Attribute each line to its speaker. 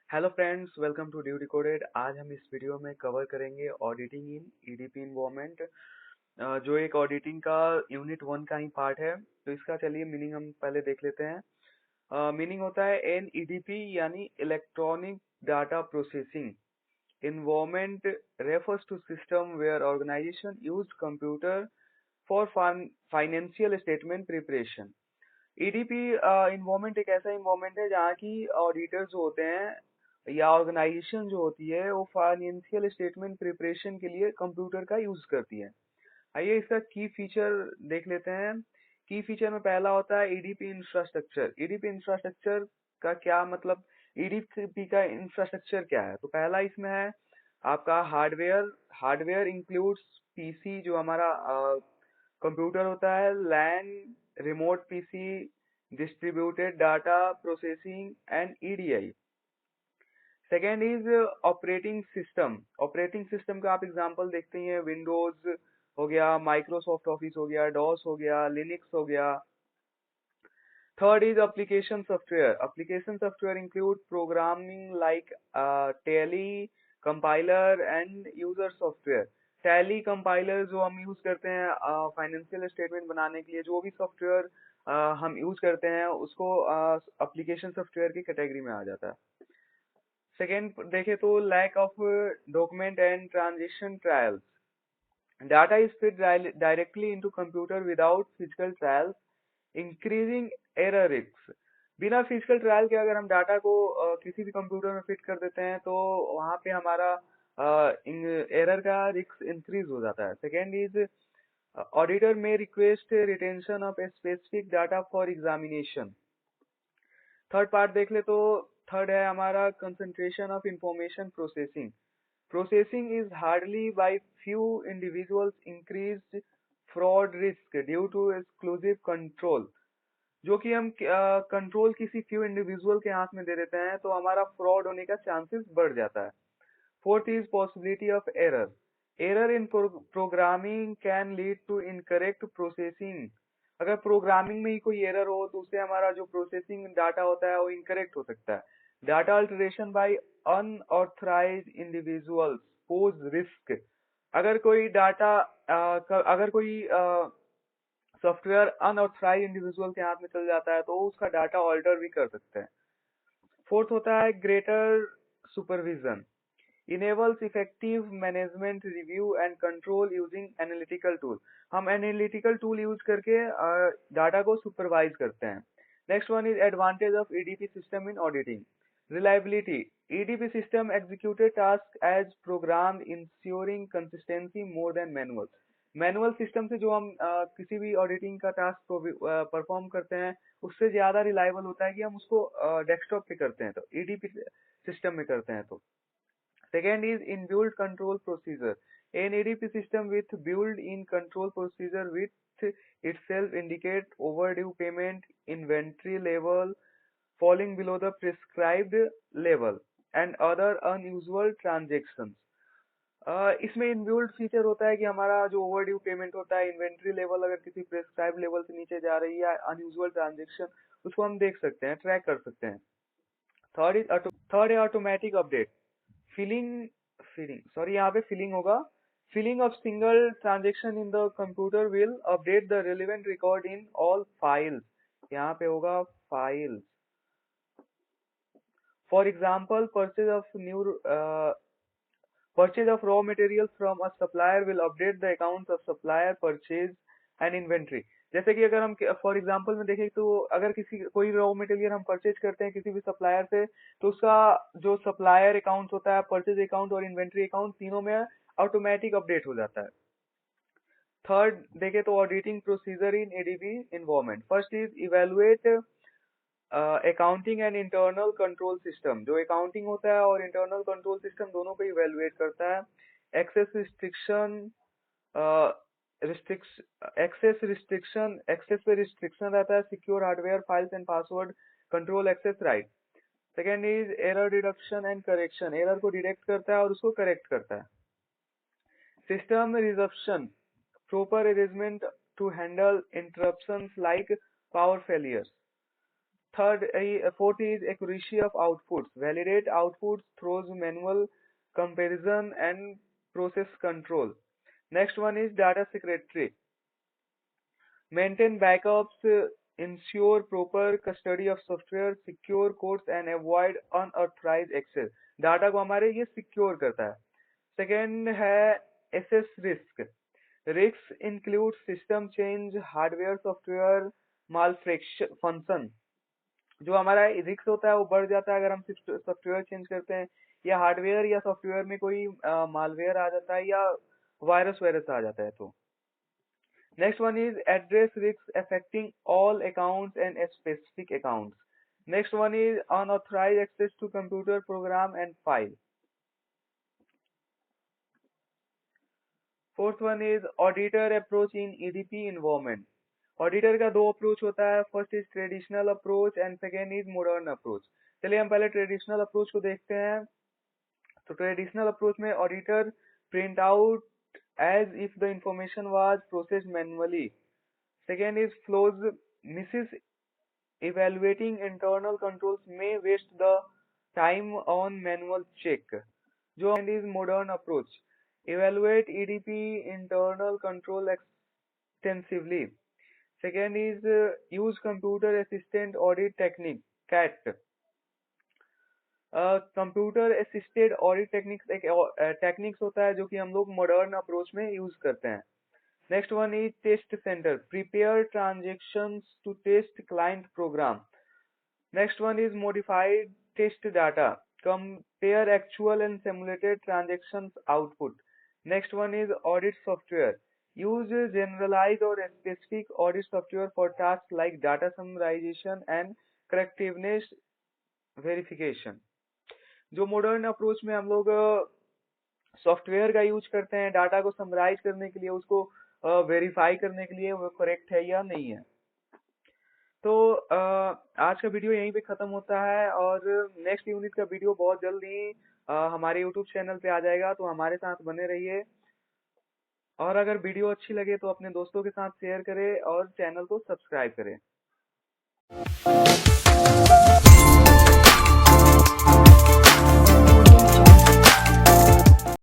Speaker 1: Hello friends, welcome to due decoded. आज हम इस वीडियो में कवर करेंगे ऑडिटिंग इन ईडीपी इन्वायरमेंट, जो एक ऑडिटिंग का यूनिट 1 का ही पार्ट है। तो इसका चलिए मीनिंग हम पहले देख लेते हैं। मीनिंग होता है एन ईडीपी यानी electronic data processing environment refers to system where organization use computer for financial statement preparation। EDP environment एक ऐसा इन्वायरमेंट है जहाँ की ऑडिटर्स जो होते हैं या ऑर्गेनाइजेशन जो होती है वो फाइनेंशियल स्टेटमेंट प्रिपरेशन के लिए कंप्यूटर का यूज करती है। आइए इसका की फीचर देख लेते हैं। की फीचर में पहला होता है ईडीपी इंफ्रास्ट्रक्चर। ईडीपी इंफ्रास्ट्रक्चर का क्या मतलब, ईडीपी का इंफ्रास्ट्रक्चर क्या है? तो पहला इसमें है आपका हार्डवेयर। हार्डवेयर इंक्लूड्स पीसी जो हमारा कंप्यूटर होता है, LAN, remote PC, distributed data processing and EDI. Second is operating system. Operating system का आप एग्जांपल देखते हैं, विंडोज हो गया, माइक्रोसॉफ्ट ऑफिस हो गया, डॉस हो गया, लिनक्स हो गया। Third is application software. Application software include programming like tally, compiler and user software. Tally compiler जो हम यूज करते हैं फाइनेंशियल स्टेटमेंट बनाने के लिए, जो भी सॉफ्टवेयर हम यूज करते हैं उसको एप्लीकेशन सॉफ्टवेयर की कैटेगरी में आ जाता है। सेकेंड देखें तो lack of document and transaction trials. Data is fed directly into computer without physical trials, increasing error risks। बिना फिजिकल ट्रायल के अगर हम डाटा को किसी भी कंप्यूटर में फिट कर देते हैं तो वहाँ पे हमारा एरर का रिस्क इंक्रीज हो जाता है। सेकेंड इज ऑडिटर में request retention of specific data for examination. Third part देख ले तो थर्ड है हमारा concentration of information processing. Processing is hardly by few individuals increased fraud risk due to exclusive control। जो कि हम कंट्रोल किसी फ्यू इंडिविजुअल के हाथ में दे देते हैं तो हमारा फ्रॉड होने का चांसेस बढ़ जाता है। Fourth is possibility of error. Error in programming can lead to incorrect processing. अगर प्रोग्रामिंग में ही कोई एरर हो तो उससे हमारा जो प्रोसेसिंग डाटा होता है वो इनकरेक्ट हो सकता है। Data alteration by unauthorised individuals pose risk. अगर कोई डाटा अगर कोई सॉफ्टवेयर अनऑथराइज्ड इंडिविजुअल के हाथ में चल जाता है तो उसका डाटा ऑल्टर भी कर सकते हैं। फोर्थ होता है greater supervision. Enables effective management review and control using analytical tool. हम एनालिटिकल टूल यूज करके डाटा को सुपरवाइज करते हैं। Next one is advantage of EDP system in auditing. Reliability. EDP system executed task as program ensuring consistency more than manual. Manual system से जो हम किसी भी ऑडिटिंग का टास्क परफॉर्म करते हैं उससे ज्यादा रिलायबल होता है कि हम उसको डेस्कटॉप पे करते हैं तो ईडीपी सिस्टम में करते हैं तो। Second is in-built control procedure. An ADP system with built-in control procedure with itself indicate overdue payment, inventory level falling below the prescribed level, and other unusual transactions। इसमें inbuilt feature होता है कि हमारा जो ओवरड्यू पेमेंट होता है, inventory level अगर किसी प्रेस्क्राइब लेवल से नीचे जा रही है, अनयूजुअल ट्रांजेक्शन, उसको हम देख सकते हैं, ट्रैक कर सकते हैं। थर्ड है automatic update. Filling filling sorry यहाँ पे फिलिंग होगा। Filling of single transaction in the computer will update the relevant record in all files. यहाँ पे होगा files. For example purchase of raw materials from a supplier will update the accounts of supplier purchase and inventory। जैसे कि अगर हम for example में देखें तो अगर किसी कोई रॉ मटेरियल हम परचेज करते हैं किसी भी सप्लायर से तो उसका जो सप्लायर अकाउंट होता है, परचेज अकाउंट और इन्वेंट्री अकाउंट, तीनों में ऑटोमेटिक अपडेट हो जाता है। थर्ड देखें तो auditing procedure in ADB environment. First is evaluate accounting and internal control system. जो अकाउंटिंग होता है और इंटरनल कंट्रोल सिस्टम दोनों को इवेलुएट करता है। एक्सेस रिस्ट्रिक्शन एक्सेस पे रिस्ट्रिक्शन रहता है। Secure hardware files and password control access right. Second is error deduction and correction. Error को डिटेक्ट करता है और उसको करेक्ट करता है। System reception proper arrangement to handle interruptions like power failures. Fourth is accuracy of outputs. Validate outputs through manual comparison and process control. Next one is data secretary. Maintain backups, ensure proper custody of software, secure codes and avoid unauthorized access. Data को हमारे ये secure करता है. Second है assess risk. Risks include system change, hardware, software malfunction. जो हमारा risk होता है वो बढ़ जाता है अगर हम सॉफ्टवेयर चेंज करते हैं या हार्डवेयर या सॉफ्टवेयर में कोई मालवेयर आ जाता है या वायरस आ जाता है तो. Next one is address risks affecting all accounts and specific accounts. Next one is unauthorized access to computer program and file. Fourth one is auditor approach in EDP environment. Auditor का दो approach होता है. First is traditional approach and second is modern approach. चलिए हम पहले traditional approach को देखते हैं. तो ट्रेडिशनल अप्रोच में auditor print out as if the information was processed manually. Second is flows misses evaluating internal controls may waste the time on manual check. जो is modern approach. Evaluate EDP internal control extensively. Second is use computer assistant audit technique CAT. Computer assisted audit techniques एक techniques होता है जो कि हम लोग modern approach में use करते हैं. Next one is test centre. Prepare transactions to test client program. Next one is modified test data. Compare actual and simulated transactions output. Next one is audit software. Use generalise और specific audit software for task like data summarisation and correctiveness verification. जो modern approach में हम लोग software का use करते हैं data को summarise करने के लिए, उसको वेरीफाई करने के लिए वो करेक्ट है या नहीं है. तो आज का वीडियो यहीं पे खत्म होता है और नेक्स्ट यूनिट का वीडियो बहुत जल्दी हमारे यूट्यूब चैनल पे आ जाएगा. तो हमारे साथ बने रहिए और अगर वीडियो अच्छी लगे तो अपने दोस्तों के साथ शेयर करें और चैनल को सब्सक्राइब करें.